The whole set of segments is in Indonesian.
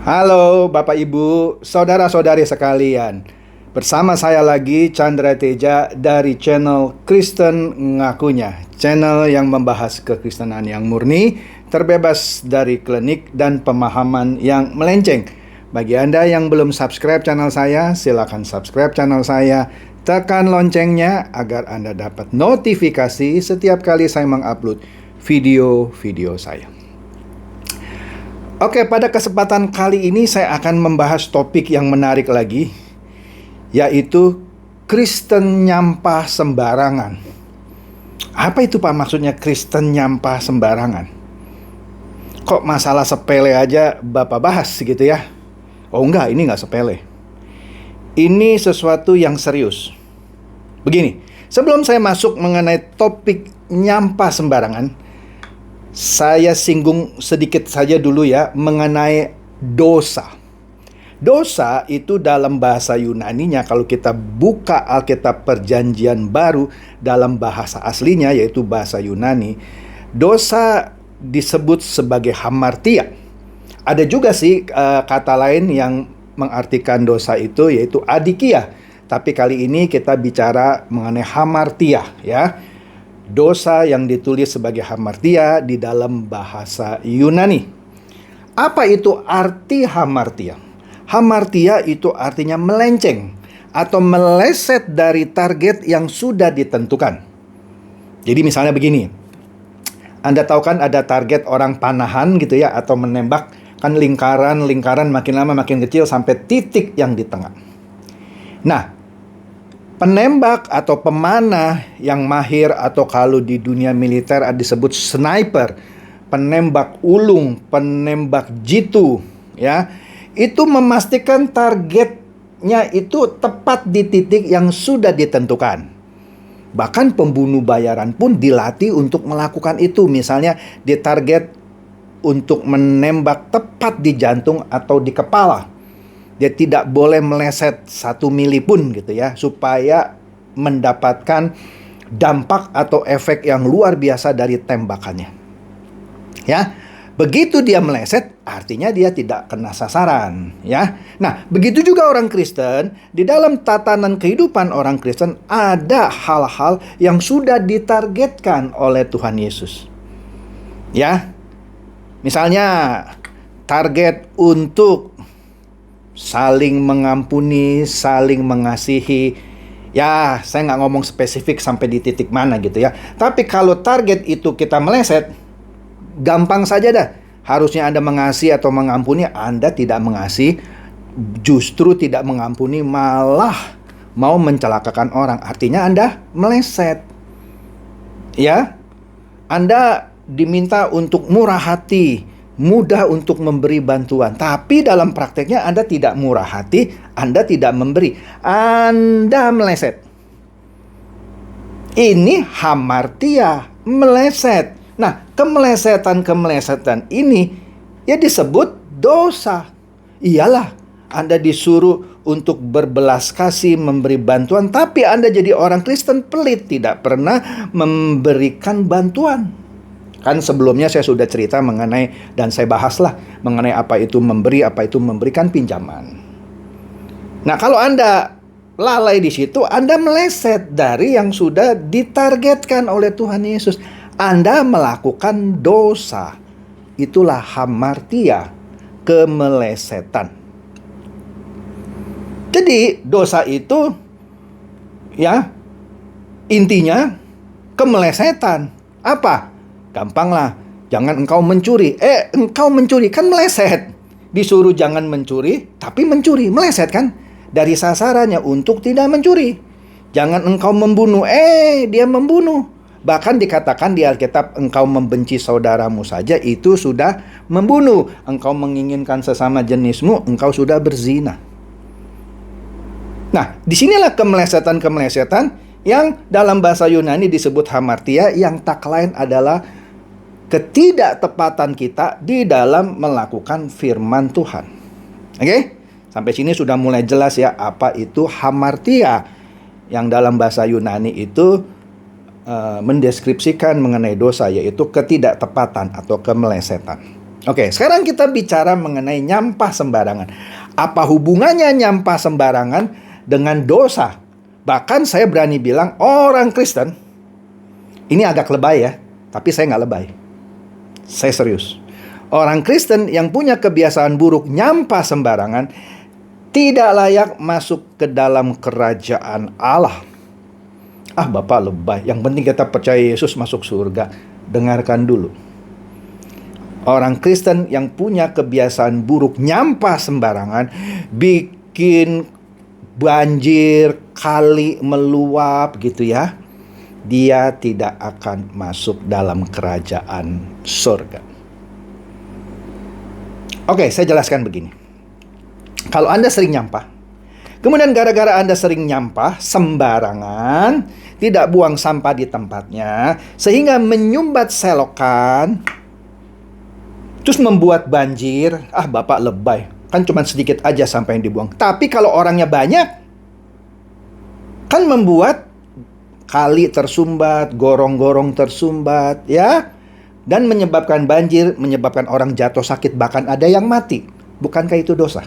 Halo Bapak Ibu, saudara-saudari sekalian. Bersama saya lagi Chandra Teja dari channel Kristen Ngakunya. Channel yang membahas kekristenan yang murni, terbebas dari klinik dan pemahaman yang melenceng. Bagi Anda yang belum subscribe channel saya, silakan subscribe channel saya. Tekan loncengnya agar Anda dapat notifikasi setiap kali saya mengupload video-video saya. Oke, pada kesempatan kali ini saya akan membahas topik yang menarik lagi, yaitu Kristen nyampah sembarangan. Apa itu Pak maksudnya Kristen nyampah sembarangan? Kok masalah sepele aja Bapak bahas gitu ya? Oh enggak, ini enggak sepele. Ini sesuatu yang serius. Begini, sebelum saya masuk mengenai topik nyampah sembarangan, saya singgung sedikit saja dulu ya mengenai dosa. Dosa itu dalam bahasa Yunaninya, kalau kita buka Alkitab Perjanjian Baru dalam bahasa aslinya yaitu bahasa Yunani, dosa disebut sebagai hamartia. Ada juga sih kata lain yang mengartikan dosa itu yaitu adikia. Tapi kali ini kita bicara mengenai hamartia ya. Dosa yang ditulis sebagai hamartia di dalam bahasa Yunani. Apa itu arti hamartia? Hamartia itu artinya melenceng atau meleset dari target yang sudah ditentukan. Jadi misalnya begini, Anda tahu kan ada target orang panahan gitu ya, atau menembak, kan lingkaran makin lama makin kecil sampai titik yang di tengah. Nah, penembak atau pemanah yang mahir, atau kalau di dunia militer disebut sniper, penembak ulung, penembak jitu ya, itu memastikan targetnya itu tepat di titik yang sudah ditentukan. Bahkan pembunuh bayaran pun dilatih untuk melakukan itu. Misalnya ditarget untuk menembak tepat di jantung atau di kepala. Dia tidak boleh meleset 1 mili pun gitu ya, supaya mendapatkan dampak atau efek yang luar biasa dari tembakannya. Ya, begitu dia meleset, artinya dia tidak kena sasaran ya. Nah, begitu juga orang Kristen, di dalam tatanan kehidupan orang Kristen ada hal-hal yang sudah ditargetkan oleh Tuhan Yesus. Ya. Misalnya target untuk saling mengampuni, saling mengasihi. Ya, saya nggak ngomong spesifik sampai di titik mana gitu ya. Tapi kalau target itu kita meleset, gampang saja dah. Harusnya Anda mengasihi atau mengampuni, Anda tidak mengasihi, justru tidak mengampuni, malah mau mencelakakan orang. Artinya Anda meleset. Ya, Anda diminta untuk murah hati, mudah untuk memberi bantuan, tapi dalam prakteknya Anda tidak murah hati, Anda tidak memberi, Anda meleset. Ini hamartia, meleset. Nah, kemelesetan ini ya disebut dosa. Iyalah, Anda disuruh untuk berbelas kasih, memberi bantuan, tapi Anda jadi orang Kristen pelit, tidak pernah memberikan bantuan. Kan sebelumnya saya sudah cerita mengenai, dan saya bahaslah mengenai apa itu memberi, apa itu memberikan pinjaman. Nah, kalau Anda lalai di situ, Anda meleset dari yang sudah ditargetkan oleh Tuhan Yesus. Anda melakukan dosa. Itulah hamartia, kemelesetan. Jadi dosa itu ya intinya kemelesetan. Apa? Gampanglah, jangan engkau mencuri. Engkau mencuri, kan meleset. Disuruh jangan mencuri, tapi mencuri, meleset kan? Dari sasarannya untuk tidak mencuri. Jangan engkau membunuh, dia membunuh. Bahkan dikatakan di Alkitab, engkau membenci saudaramu saja, itu sudah membunuh. Engkau menginginkan sesama jenismu, engkau sudah berzina. Nah, disinilah kemelesetan-kemelesetan yang dalam bahasa Yunani disebut hamartia, yang tak lain adalah ketidaktepatan kita di dalam melakukan firman Tuhan. Oke? Sampai sini sudah mulai jelas ya apa itu hamartia, yang dalam bahasa Yunani itu mendeskripsikan mengenai dosa, yaitu ketidaktepatan atau kemelesetan. Oke, sekarang kita bicara mengenai nyampah sembarangan. Apa hubungannya nyampah sembarangan dengan dosa? Bahkan saya berani bilang orang Kristen, ini agak lebay ya, tapi saya nggak lebay. Saya serius. Orang Kristen yang punya kebiasaan buruk nyampah sembarangan tidak layak masuk ke dalam kerajaan Allah. Ah, Bapak lebay. Yang penting kita percaya Yesus masuk surga. Dengarkan dulu. Orang Kristen yang punya kebiasaan buruk nyampah sembarangan, bikin banjir, kali meluap gitu ya, dia tidak akan masuk dalam kerajaan surga. Oke, saya jelaskan begini. Kalau Anda sering nyampah, kemudian gara-gara Anda sering nyampah sembarangan, tidak buang sampah di tempatnya, sehingga menyumbat selokan, terus membuat banjir. Ah, Bapak lebay. Kan cuma sedikit aja sampah yang dibuang. Tapi kalau orangnya banyak, kan membuat kali tersumbat, gorong-gorong tersumbat, ya. Dan menyebabkan banjir, menyebabkan orang jatuh sakit, bahkan ada yang mati. Bukankah itu dosa?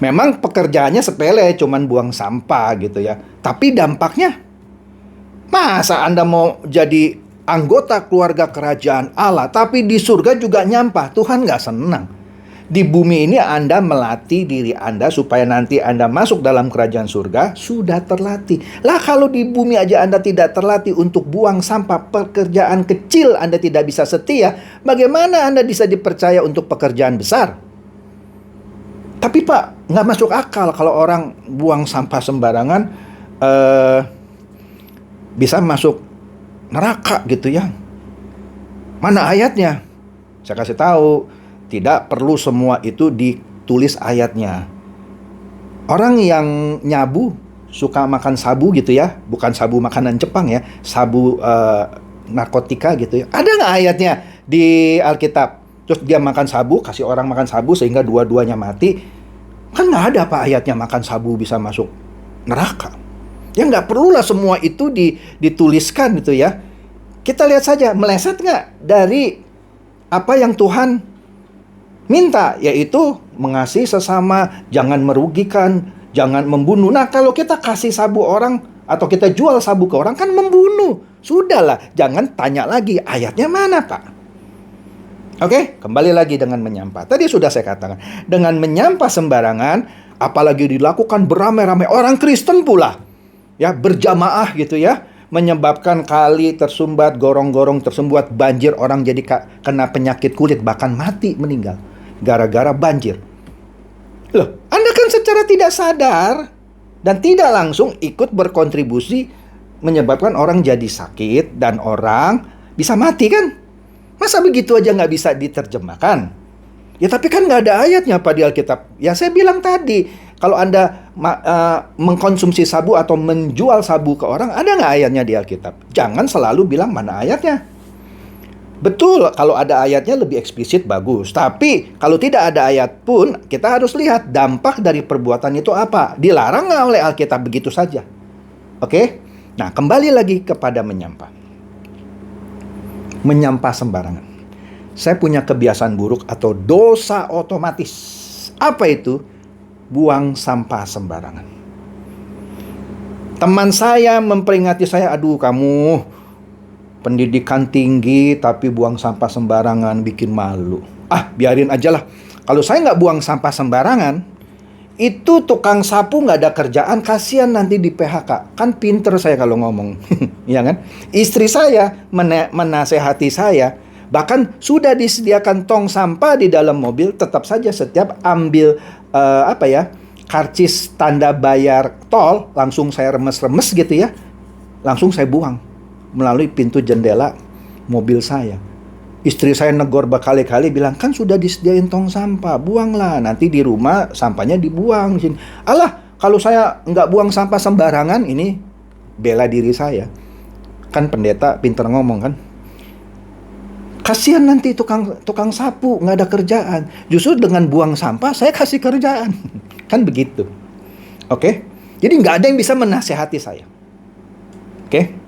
Memang pekerjaannya sepele, cuman buang sampah gitu ya. Tapi dampaknya, masa Anda mau jadi anggota keluarga kerajaan Allah, tapi di surga juga nyampah? Tuhan nggak senang. Di bumi ini Anda melatih diri Anda supaya nanti Anda masuk dalam kerajaan surga, sudah terlatih. Lah kalau di bumi aja Anda tidak terlatih untuk buang sampah, pekerjaan kecil Anda tidak bisa setia, bagaimana Anda bisa dipercaya untuk pekerjaan besar? Tapi Pak, nggak masuk akal kalau orang buang sampah sembarangan bisa masuk neraka gitu ya. Mana ayatnya? Saya kasih tahu, tidak perlu semua itu ditulis ayatnya. Orang yang nyabu, suka makan sabu gitu ya, bukan sabu makanan Jepang ya, sabu narkotika gitu ya. Ada nggak ayatnya di Alkitab? Terus dia makan sabu, kasih orang makan sabu sehingga dua-duanya mati. Kan nggak ada apa ayatnya makan sabu bisa masuk neraka. Ya nggak perlulah semua itu dituliskan gitu ya. Kita lihat saja, meleset nggak dari apa yang Tuhan minta, yaitu mengasihi sesama, jangan merugikan, jangan membunuh. Nah, kalau kita kasih sabu orang atau kita jual sabu ke orang kan membunuh. Sudahlah, jangan tanya lagi ayatnya mana, Pak. Oke, kembali lagi dengan menyampah. Tadi sudah saya katakan, dengan menyampah sembarangan, apalagi dilakukan beramai-ramai orang Kristen pula, ya berjamaah gitu ya, menyebabkan kali tersumbat, gorong-gorong tersumbat, banjir, orang jadi kena penyakit kulit, bahkan mati, meninggal gara-gara banjir. Loh, Anda kan secara tidak sadar dan tidak langsung ikut berkontribusi menyebabkan orang jadi sakit dan orang bisa mati kan? Masa begitu aja nggak bisa diterjemahkan? Ya tapi kan nggak ada ayatnya Pak di Alkitab. Ya saya bilang tadi, kalau Anda mengkonsumsi sabu atau menjual sabu ke orang, ada nggak ayatnya di Alkitab? Jangan selalu bilang mana ayatnya. Betul, kalau ada ayatnya lebih eksplisit bagus. Tapi kalau tidak ada ayat pun, kita harus lihat dampak dari perbuatan itu apa. Dilarang nggak oleh Alkitab begitu saja? Oke? Nah, kembali lagi kepada menyampah. Menyampah sembarangan. Saya punya kebiasaan buruk atau dosa otomatis. Apa itu? Buang sampah sembarangan. Teman saya memperingati saya, aduh kamu pendidikan tinggi tapi buang sampah sembarangan, bikin malu. Ah, biarin aja lah. Kalau saya nggak buang sampah sembarangan, itu tukang sapu nggak ada kerjaan, kasihan nanti di PHK. Kan pinter saya kalau ngomong. Ya kan? Istri saya menasehati saya, bahkan sudah disediakan tong sampah di dalam mobil, tetap saja setiap ambil karcis tanda bayar tol, langsung saya remes-remes gitu ya, langsung saya buang melalui pintu jendela mobil saya. Istri saya negor berkali-kali, bilang kan sudah disediain tong sampah, buanglah, nanti di rumah sampahnya dibuang. Alah, kalau saya nggak buang sampah sembarangan, ini bela diri saya. Kan pendeta pinter ngomong kan. Kasihan nanti tukang sapu, nggak ada kerjaan. Justru dengan buang sampah, saya kasih kerjaan. Kan begitu. Oke? Jadi nggak ada yang bisa menasehati saya. Oke?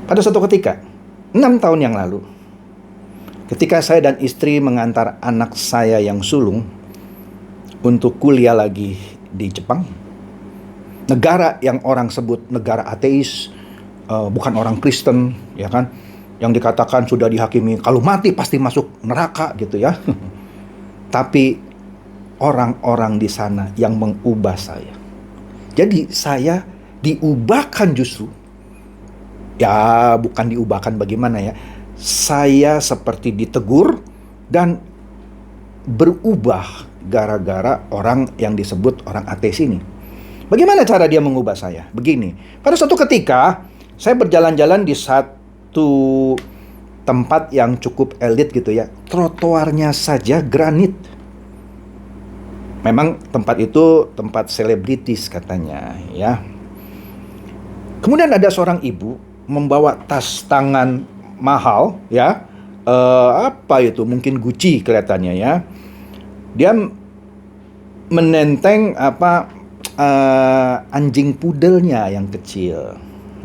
Pada suatu ketika, 6 tahun yang lalu, Ketika saya dan istri mengantar anak saya yang sulung untuk kuliah lagi di Jepang, negara yang orang sebut negara ateis, bukan orang Kristen, ya kan, yang dikatakan sudah dihakimi kalau mati pasti masuk neraka gitu ya. Tapi orang-orang di sana yang mengubah saya. Jadi saya diubahkan justru. Ya, bukan diubahkan bagaimana ya. Saya seperti ditegur dan berubah gara-gara orang yang disebut orang ateis ini. Bagaimana cara dia mengubah saya? Begini, pada suatu ketika saya berjalan-jalan di satu tempat yang cukup elit gitu ya. Trotoarnya saja granit. Memang tempat itu tempat selebritis katanya ya. Kemudian ada seorang ibu membawa tas tangan mahal ya, apa itu, mungkin Gucci kelihatannya ya. Dia menenteng anjing pudelnya yang kecil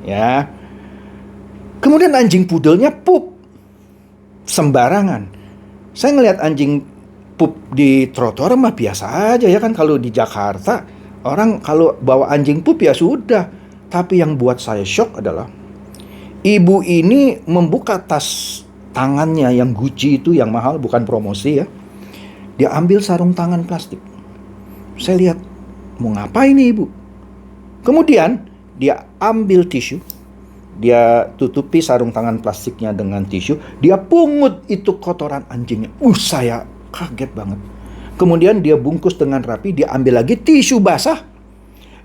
ya. Kemudian anjing pudelnya pup sembarangan. Saya ngelihat anjing pup di trotoar mah biasa aja ya kan. Kalau di Jakarta orang kalau bawa anjing pup ya sudah. Tapi yang buat saya shock adalah ibu ini membuka tas tangannya yang Gucci itu yang mahal, bukan promosi ya. Dia ambil sarung tangan plastik. Saya lihat, mau ngapain nih ibu? Kemudian dia ambil tisu. Dia tutupi sarung tangan plastiknya dengan tisu. Dia pungut itu kotoran anjingnya. Saya kaget banget. Kemudian dia bungkus dengan rapi. Dia ambil lagi tisu basah.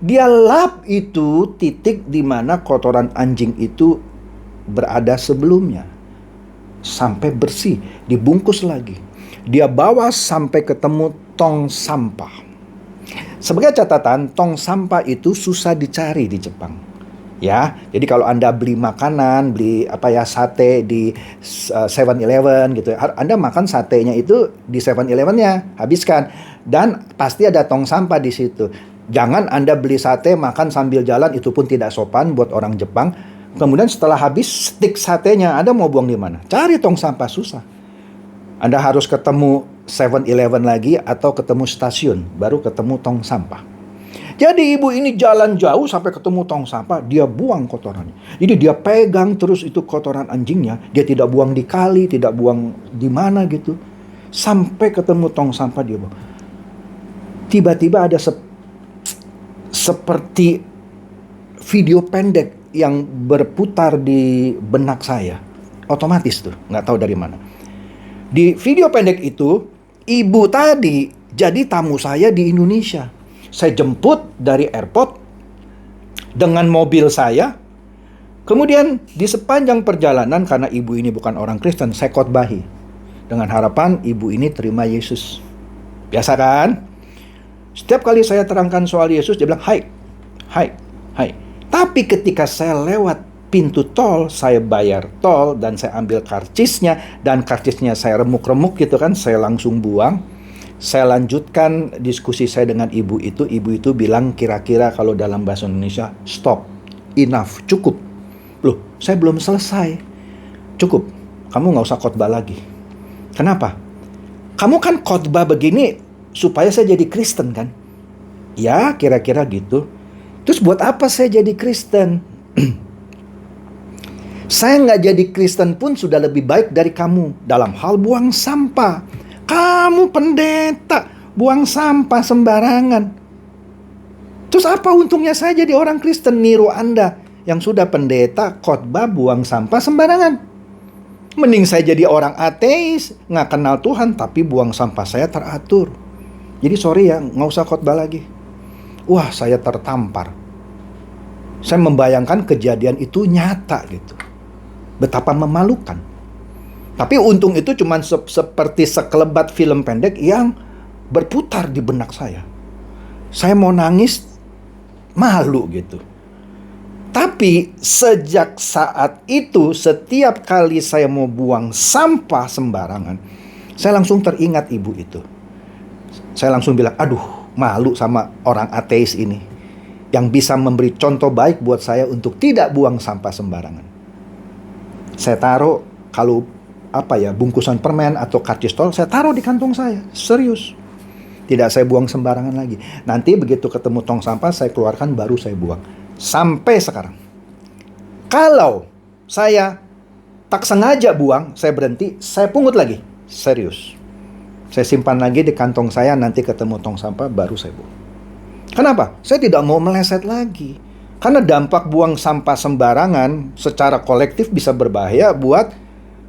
Dia lap itu titik di mana kotoran anjing itu berada sebelumnya. Sampai bersih. Dibungkus lagi. Dia bawa sampai ketemu tong sampah. Sebagai catatan, tong sampah itu susah dicari di Jepang. Ya, jadi kalau Anda beli makanan, beli sate di 7-Eleven gitu, Anda makan satenya itu di 7-Eleven-nya, habiskan. Dan pasti ada tong sampah di situ. Jangan Anda beli sate makan sambil jalan, itu pun tidak sopan buat orang Jepang. Kemudian setelah habis stik satenya, Anda mau buang di mana? Cari tong sampah susah. Anda harus ketemu 7-Eleven lagi atau ketemu stasiun, baru ketemu tong sampah. Jadi ibu ini jalan jauh sampai ketemu tong sampah, dia buang kotorannya. Jadi dia pegang terus itu kotoran anjingnya, dia tidak buang di kali, tidak buang di mana gitu. Sampai ketemu tong sampah dia buang. Tiba-tiba ada seperti video pendek yang berputar di benak saya. Otomatis tuh, nggak tahu dari mana. Di video pendek itu, ibu tadi jadi tamu saya di Indonesia. Saya jemput dari airport dengan mobil saya. Kemudian di sepanjang perjalanan, karena ibu ini bukan orang Kristen, saya khotbahi dengan harapan ibu ini terima Yesus. Biasa kan? Setiap kali saya terangkan soal Yesus, dia bilang, hai. Tapi ketika saya lewat pintu tol, saya bayar tol dan saya ambil karcisnya, dan karcisnya saya remuk-remuk gitu kan, saya langsung buang. Saya lanjutkan diskusi saya dengan ibu itu bilang kira-kira kalau dalam bahasa Indonesia, stop, enough, cukup. Loh, saya belum selesai. Cukup, kamu gak usah khotbah lagi. Kenapa? Kamu kan khotbah begini supaya saya jadi Kristen kan? Ya, kira-kira gitu. Terus buat apa saya jadi Kristen? Saya nggak jadi Kristen pun sudah lebih baik dari kamu dalam hal buang sampah. Kamu pendeta, buang sampah sembarangan. Terus apa untungnya saya jadi orang Kristen niru Anda yang sudah pendeta khotbah buang sampah sembarangan? Mending saya jadi orang ateis, nggak kenal Tuhan tapi buang sampah saya teratur. Jadi sorry ya, nggak usah khotbah lagi. Wah, saya tertampar. Saya membayangkan kejadian itu nyata gitu. Betapa memalukan. Tapi untung itu cuma seperti sekelebat film pendek yang berputar di benak saya. Saya mau nangis, malu gitu. Tapi sejak saat itu, setiap kali saya mau buang sampah sembarangan, saya langsung teringat ibu itu. Saya langsung bilang, aduh, malu sama orang ateis ini yang bisa memberi contoh baik buat saya untuk tidak buang sampah sembarangan. Saya taruh, kalau bungkusan permen atau karcis-tol, saya taruh di kantong saya. Serius. Tidak saya buang sembarangan lagi. Nanti begitu ketemu tong sampah, saya keluarkan baru saya buang. Sampai sekarang. Kalau saya tak sengaja buang, saya berhenti, saya pungut lagi. Serius. Saya simpan lagi di kantong saya, nanti ketemu tong sampah baru saya buang. Kenapa? Saya tidak mau meleset lagi. Karena dampak buang sampah sembarangan secara kolektif bisa berbahaya buat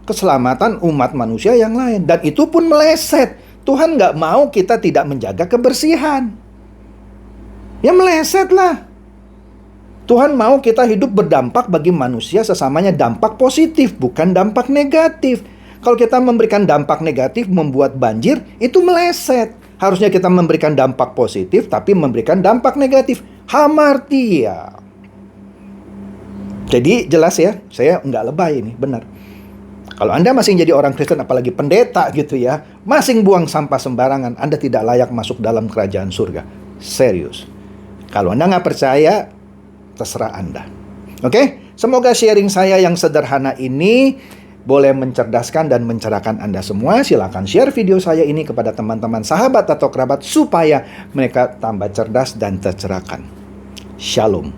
keselamatan umat manusia yang lain. Dan itu pun meleset. Tuhan nggak mau kita tidak menjaga kebersihan. Ya meleset lah. Tuhan mau kita hidup berdampak bagi manusia sesamanya, dampak positif, bukan dampak negatif. Kalau kita memberikan dampak negatif membuat banjir, itu meleset. Harusnya kita memberikan dampak positif, tapi memberikan dampak negatif. Hamartia. Jadi jelas ya, saya nggak lebay ini, benar. Kalau Anda masih jadi orang Kristen, apalagi pendeta gitu ya, masih buang sampah sembarangan, Anda tidak layak masuk dalam kerajaan surga. Serius. Kalau Anda nggak percaya, terserah Anda. Oke? Semoga sharing saya yang sederhana ini boleh mencerdaskan dan mencerahkan Anda semua. Silakan share video saya ini kepada teman-teman, sahabat atau kerabat supaya mereka tambah cerdas dan tercerahkan. Shalom.